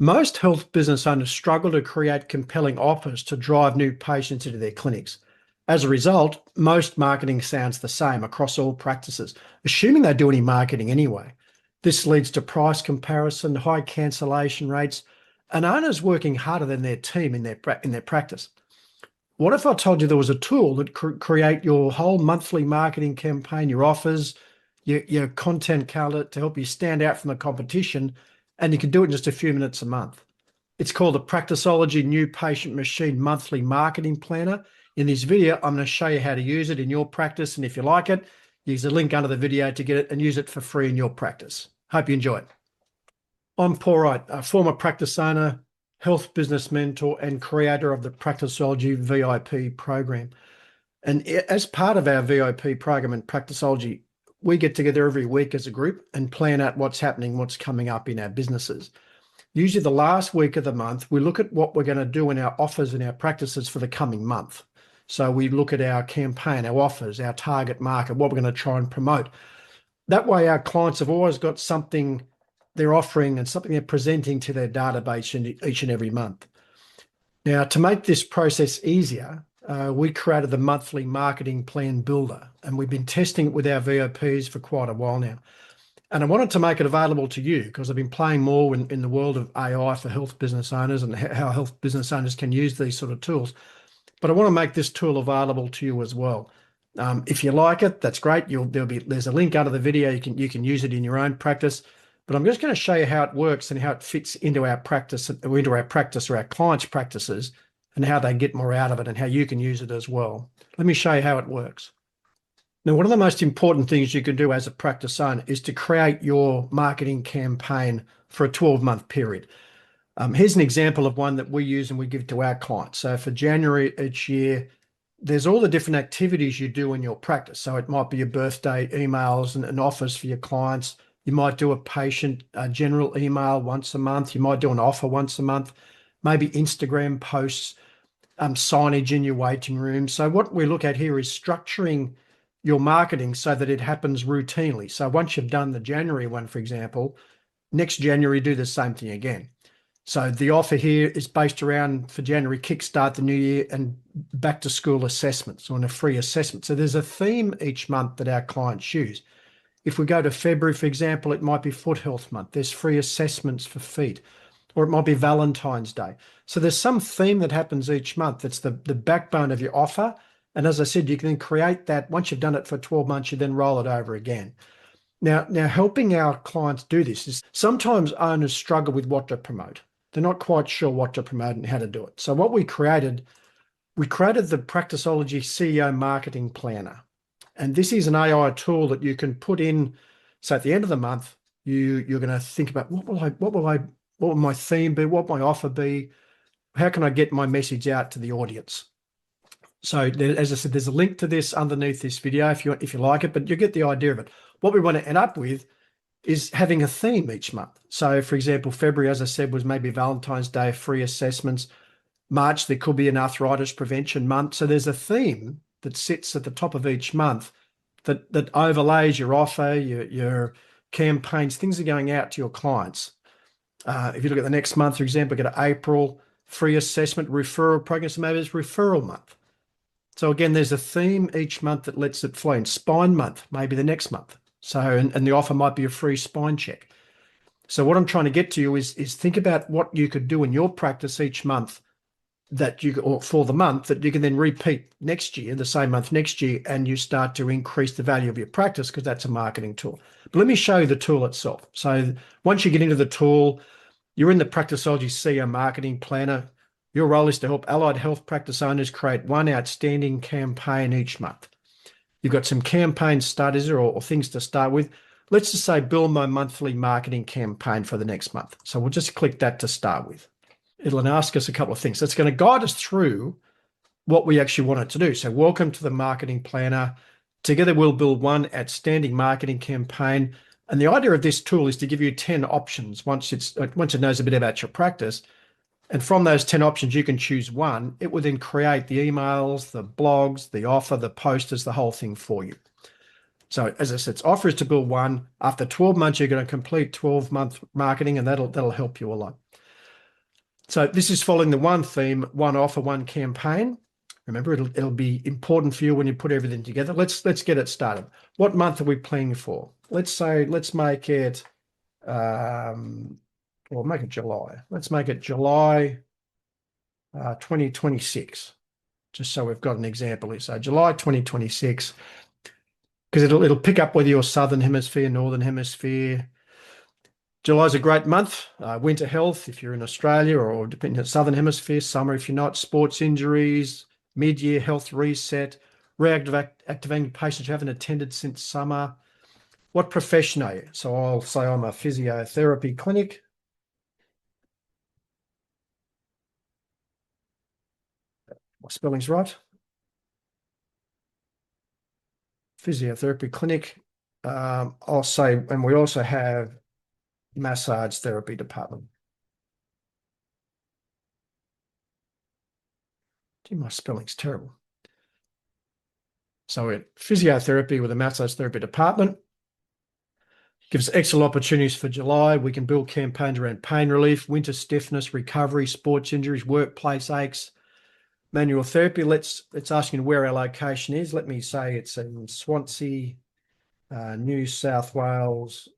Most health business owners struggle to create compelling offers to drive new patients into their clinics. As a result, most marketing sounds the same across all practices, assuming they do any marketing anyway. This leads to price comparison, high cancellation rates, and owners working harder than their team in their practice. What if I told you there was a tool that could create your whole monthly marketing campaign, your offers, your content calendar to help you stand out from the competition, and you can do it in just a few minutes a month? It's called the Practiceology New Patient Machine Monthly Marketing Planner. In this video, I'm going to show you how to use it in your practice, and if you like it, use the link under the video to get it and use it for free in your practice. Hope you enjoy it. I'm Paul Wright, a former practice owner, health business mentor, and creator of the Practiceology VIP program. And as part of our VIP program in Practiceology, we get together every week as a group and plan out what's happening, what's coming up in our businesses. Usually the last week of the month, we look at what we're going to do in our offers and our practices for the coming month. So we look at our campaign, our offers, our target market, what we're going to try and promote. That way our clients have always got something they're offering and something they're presenting to their database each and every month. Now, to make this process easier, we created the monthly marketing plan builder, and we've been testing it with our VIPs for quite a while now. And I wanted to make it available to you because I've been playing more in the world of AI for health business owners and how health business owners can use these sort of tools. But I want to make this tool available to you as well. If you like it, that's great. There's a link under the video. You can use it in your own practice. But I'm just going to show you how it works and how it fits into our practice or our clients' practices, and how they get more out of it and how you can use it as well. Let me show you how it works. Now, one of the most important things you can do as a practice owner is to create your marketing campaign for a 12-month period. Here's an example of one that we use and we give to our clients. So for January each year, there's all the different activities you do in your practice. So it might be your birthday emails and offers for your clients. You might do a patient general email once a month. You might do an offer once a month, maybe Instagram posts, signage in your waiting room. So what we look at here is structuring your marketing so that it happens routinely. So once you've done the January one, for example, next January, do the same thing again. So the offer here is based around, for January, kickstart the new year and back to school assessments on a free assessment. So there's a theme each month that our clients use. If we go to February, for example, it might be Foot Health Month. There's free assessments for feet, or it might be Valentine's Day. So there's some theme that happens each month that's the backbone of your offer. And as I said, you can then create that. Once you've done it for 12 months, you then roll it over again. Now helping our clients do this is sometimes owners struggle with what to promote. They're not quite sure what to promote and how to do it. So what we created the Practiceology CEO Marketing Planner. And this is an AI tool that you can put in. So at the end of the month, you're going to think about what will my theme be? What will my offer be? How can I get my message out to the audience? So as I said, there's a link to this underneath this video if you like it, but you get the idea of it. What we want to end up with is having a theme each month. So for example, February, as I said, was maybe Valentine's Day, free assessments. March, there could be an arthritis prevention month. So there's a theme that sits at the top of each month that overlays your offer, your campaigns, things are going out to your clients. If you look at the next month, for example, get an April free assessment referral program, so maybe it's referral month. So again, there's a theme each month that lets it flow. In spine month, maybe the next month. So, and the offer might be a free spine check. So what I'm trying to get to you is think about what you could do in your practice each month or for the month that you can then repeat next year, the same month next year, and you start to increase the value of your practice because that's a marketing tool. But let me show you the tool itself. So once you get into the tool, you're in the Practiceology CEO Marketing Planner. Your role is to help allied health practice owners create one outstanding campaign each month. You've got some campaign starters or things to start with. Let's just say build my monthly marketing campaign for the next month. So we'll just click that to start with. It'll ask us a couple of things. So it's going to guide us through what we actually want it to do. So welcome to the marketing planner. Together we'll build one outstanding marketing campaign. And the idea of this tool is to give you 10 options once it knows a bit about your practice. And from those 10 options, you can choose one. It will then create the emails, the blogs, the offer, the posters, the whole thing for you. So as I said, its offer is to build one. After 12 months, you're going to complete 12-month marketing, and that'll help you a lot. So this is following the one theme, one offer, one campaign. Remember, it'll be important for you when you put everything together. Let's get it started. What month are we planning for? Let's make it make it July. Let's make it July 2026, just so we've got an example here. So July 2026, because it'll pick up whether you're Southern Hemisphere, Northern Hemisphere. July's a great month. Winter health, if you're in Australia, or depending on Southern Hemisphere, summer if you're not, sports injuries, mid-year health reset, reactivating patients who haven't attended since summer. What profession are you? So I'll say I'm a physiotherapy clinic. My spelling's right. Physiotherapy clinic. I'll say, and we also have massage therapy department. Gee, my spelling's terrible. So we're physiotherapy with a massage therapy department. Gives excellent opportunities for July. We can build campaigns around pain relief, winter stiffness, recovery, sports injuries, workplace aches, manual therapy. Let's ask you where our location is. Let me say it's in Swansea, New South Wales.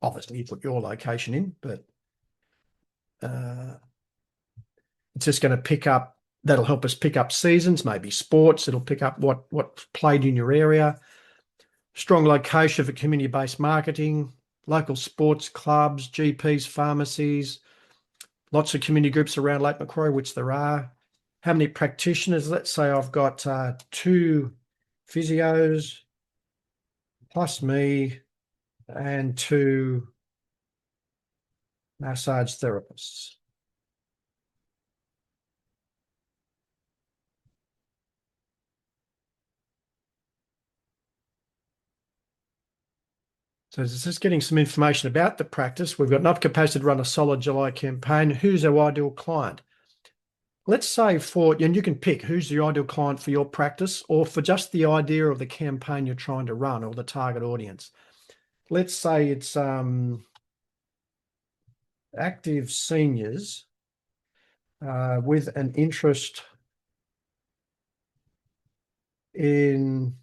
Obviously, you put your location in, but it's just going to pick up. That'll help us pick up seasons, maybe sports. It'll pick up what played in your area. Strong location for community-based marketing, local sports clubs, GPs, pharmacies, lots of community groups around Lake Macquarie, which there are. How many practitioners? Let's say I've got 2 physios plus me and 2 massage therapists. So this is getting some information about the practice. We've got enough capacity to run a solid July campaign. Who's our ideal client? Let's say and you can pick who's the ideal client for your practice or for just the idea of the campaign you're trying to run or the target audience. Let's say it's active seniors with an interest in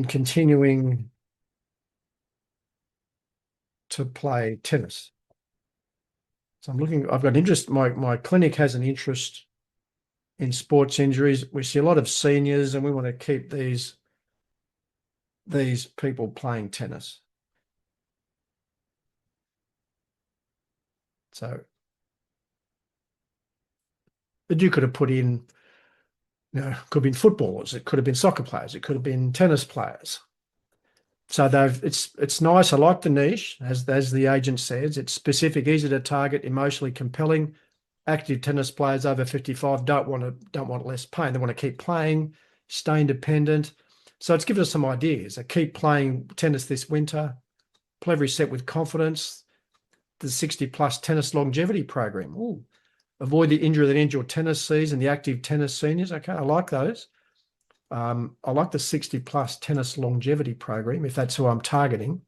continuing to play tennis. So I've got interest, my clinic has an interest in sports injuries. We see a lot of seniors and we want to keep these people playing tennis. So, but you could have put in, could have been footballers, it could have been soccer players, it could have been tennis players. So it's nice. I like the niche, as the agent says. It's specific, easy to target, emotionally compelling. Active tennis players over 55 don't want less pain. They want to keep playing, stay independent. So it's given us some ideas. I keep playing tennis this winter, play every set with confidence. The 60+ tennis longevity program. Ooh. Avoid the injury that ends your tennis season, the active tennis seniors. Okay, I like those. I like the 60+ tennis longevity program, if that's who I'm targeting.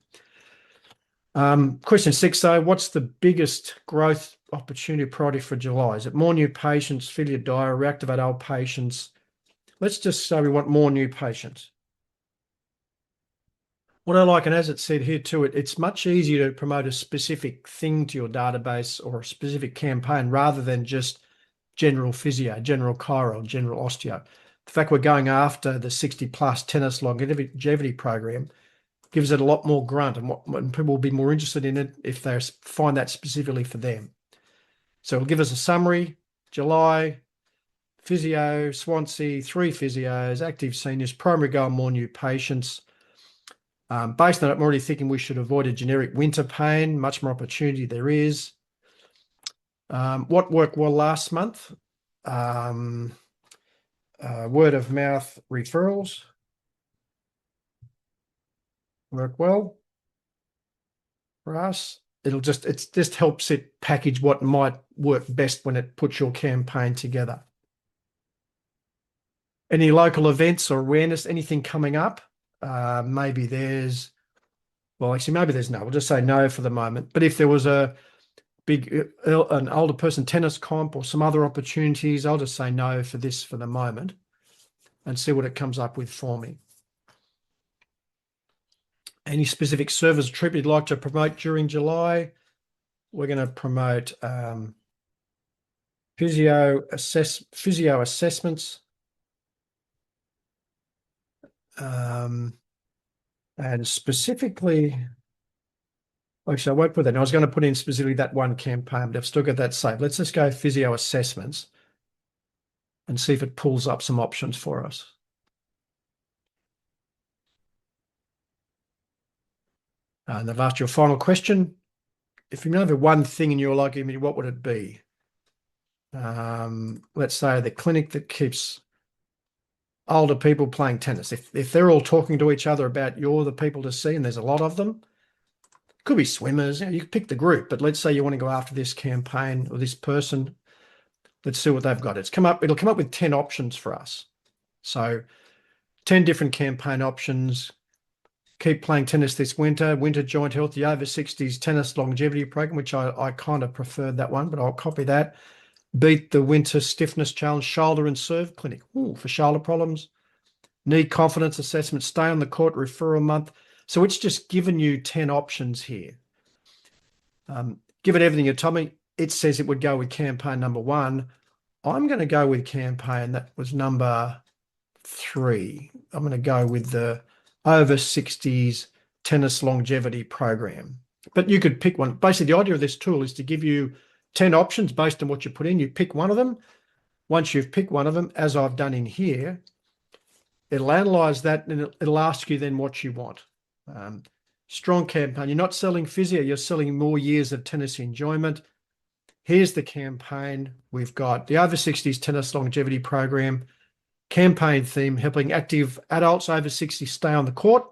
Question 6, though, what's the biggest growth opportunity priority for July? Is it more new patients, fill your diary, reactivate old patients? Let's just say we want more new patients. What I like, and as it said here too, it's much easier to promote a specific thing to your database or a specific campaign rather than just general physio, general chiro, general osteo. The fact we're going after the 60+ tennis longevity program gives it a lot more grunt, and people will be more interested in it if they find that specifically for them. So it'll give us a summary. July, physio, Swansea, 3 physios, active seniors, primary goal, more new patients. Based on it, I'm already thinking we should avoid a generic winter pain, much more opportunity there is. What worked well last month? Word of mouth referrals work well for us. It just helps it package what might work best when it puts your campaign together. Any local events or awareness, anything coming up? Maybe there's Well, actually, maybe there's no. We'll just say no for the moment. But if there was a an older person tennis comp or some other opportunities, I'll just say no for this for the moment and see what it comes up with for me. Any specific service trip you'd like to promote during July? We're going to promote physio assessments. And specifically, actually, I won't put that in. I was going to put in specifically that one campaign, but I've still got that saved. Let's just go physio assessments and see if it pulls up some options for us. And they've asked you a final question. If you know the one thing in your life, what would it be? Let's say the clinic that keeps older people playing tennis. If they're all talking to each other about you're the people to see, and there's a lot of them, could be swimmers. You can pick the group, but let's say you want to go after this campaign or this person. Let's see what they've got. It'll come up with 10 options for us. So 10 different campaign options. Keep playing tennis this winter joint health, the over 60s tennis longevity program, which I kind of preferred that one, but I'll copy that. Beat the winter stiffness challenge, shoulder and serve clinic. Ooh, for shoulder problems. Knee confidence assessment, stay on the court, referral month. So it's just given you 10 options here. Given everything you told me, it says it would go with campaign number 1. I'm going to go with campaign that was number 3. I'm going to go with the over 60s tennis longevity program. But you could pick one. Basically, the idea of this tool is to give you 10 options based on what you put in. You pick one of them. Once you've picked one of them, as I've done in here, it'll analyze that and it'll ask you then what you want. Strong campaign. You're not selling physio, you're selling more years of tennis enjoyment. Here's the campaign. We've got the over 60s tennis longevity program. Campaign theme, helping active adults over 60 stay on the court.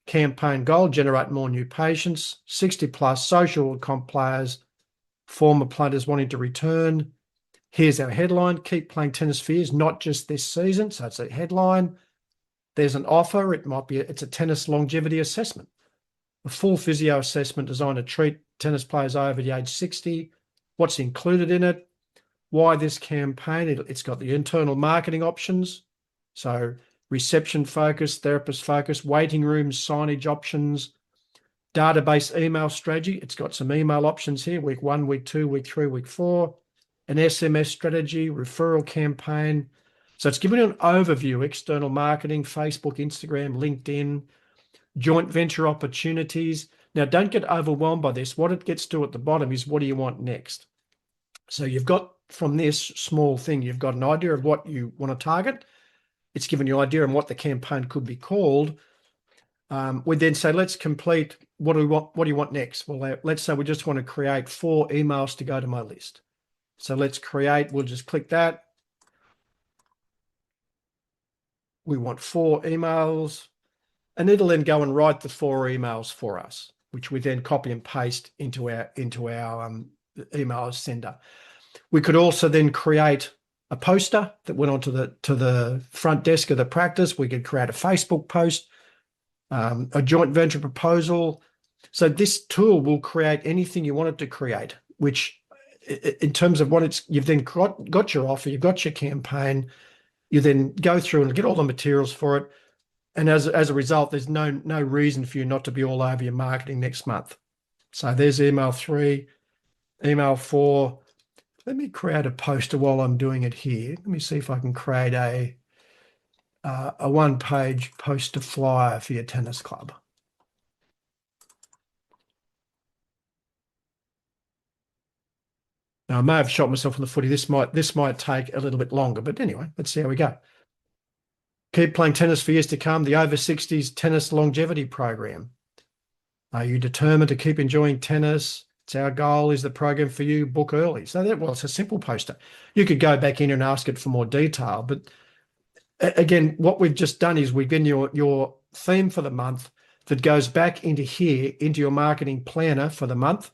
Campaign goal, generate more new patients. 60 plus social comp players, former players wanting to return. Here's our headline, keep playing tennis for years, not just this season. So it's a headline. There's an offer. It's a tennis longevity assessment. A full physio assessment designed to treat tennis players over the age 60. What's included in it? Why this campaign? It's got the internal marketing options. So reception focus, therapist focus, waiting rooms, signage options, database email strategy. It's got some email options here, week 1, week 2, week 3, week 4, an SMS strategy, referral campaign. So it's giving you an overview, external marketing, Facebook, Instagram, LinkedIn, joint venture opportunities. Now, don't get overwhelmed by this. What it gets to at the bottom is what do you want next? So you've got from this small thing, you've got an idea of what you want to target. It's given you an idea on what the campaign could be called. We then say, let's complete, what do we want? What do you want next? Well, let's say we just want to create 4 emails to go to my list. So let's create, we'll just click that. We want 4 emails, and it'll then go and write the 4 emails for us, which we then copy and paste into our email sender. We could also then create a poster that went onto the front desk of the practice. We could create a Facebook post, a joint venture proposal. So this tool will create anything you want it to create, which in terms of what you've then got your offer, you've got your campaign, you then go through and get all the materials for it. And as a result, there's no reason for you not to be all over your marketing next month. So there's email 3, email 4. Let me create a poster while I'm doing it here. Let me see if I can create a 1-page poster flyer for your tennis club. Now, I may have shot myself in the footy. This might take a little bit longer, but anyway, let's see how we go. Keep playing tennis for years to come, the over 60s tennis longevity program. Are you determined to keep enjoying tennis? It's our goal. Is the program for you? Book early. So it's a simple poster. You could go back in and ask it for more detail, but again, what we've just done is we've given your theme for the month that goes back into here, into your marketing planner for the month.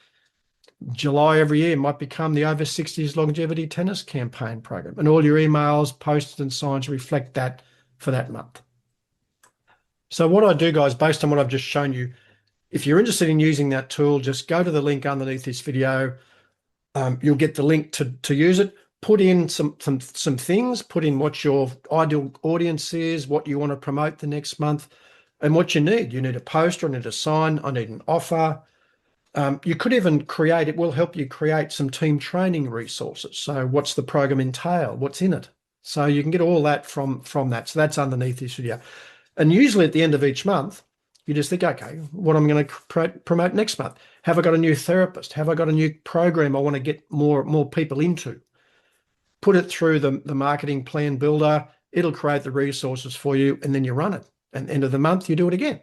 July every year might become the over 60s longevity tennis campaign program, and all your emails, posts, and signs reflect that for that month. So what I do, guys, based on what I've just shown you, If you're interested in using that tool, just go to the link underneath this video. You'll get the link to use it. Put in some things, put in what your ideal audience is, what you want to promote the next month, and what you need. You need a poster, I need a sign, I need an offer. You could even create, it will help you create some team training resources. So what's the program entail? What's in it? So you can get all that from that. So that's underneath this video. And usually at the end of each month, you just think, okay, what am I going to promote next month? Have I got a new therapist? Have I got a new program I want to get more people into? Put it through the marketing plan builder. It'll create the resources for you, and then you run it. And end of the month, you do it again.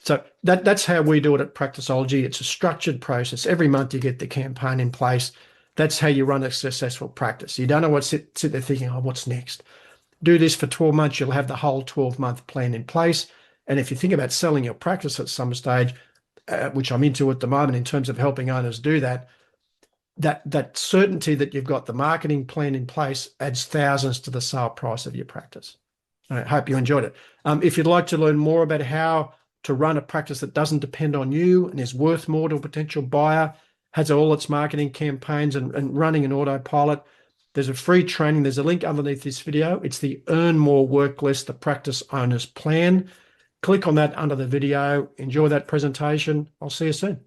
So that's how we do it at Practiceology. It's a structured process. Every month you get the campaign in place. That's how you run a successful practice. You don't know what sit there thinking, oh, what's next? Do this for 12 months. You'll have the whole 12-month plan in place. And if you think about selling your practice at some stage, which I'm into at the moment in terms of helping owners do that, that certainty that you've got the marketing plan in place adds thousands to the sale price of your practice. I hope you enjoyed it. If you'd like to learn more about how to run a practice that doesn't depend on you and is worth more to a potential buyer, has all its marketing campaigns and running an autopilot, there's a free training. There's a link underneath this video. It's the Earn More Work Less, the Practice Owner's Plan. Click on that under the video. Enjoy that presentation. I'll see you soon.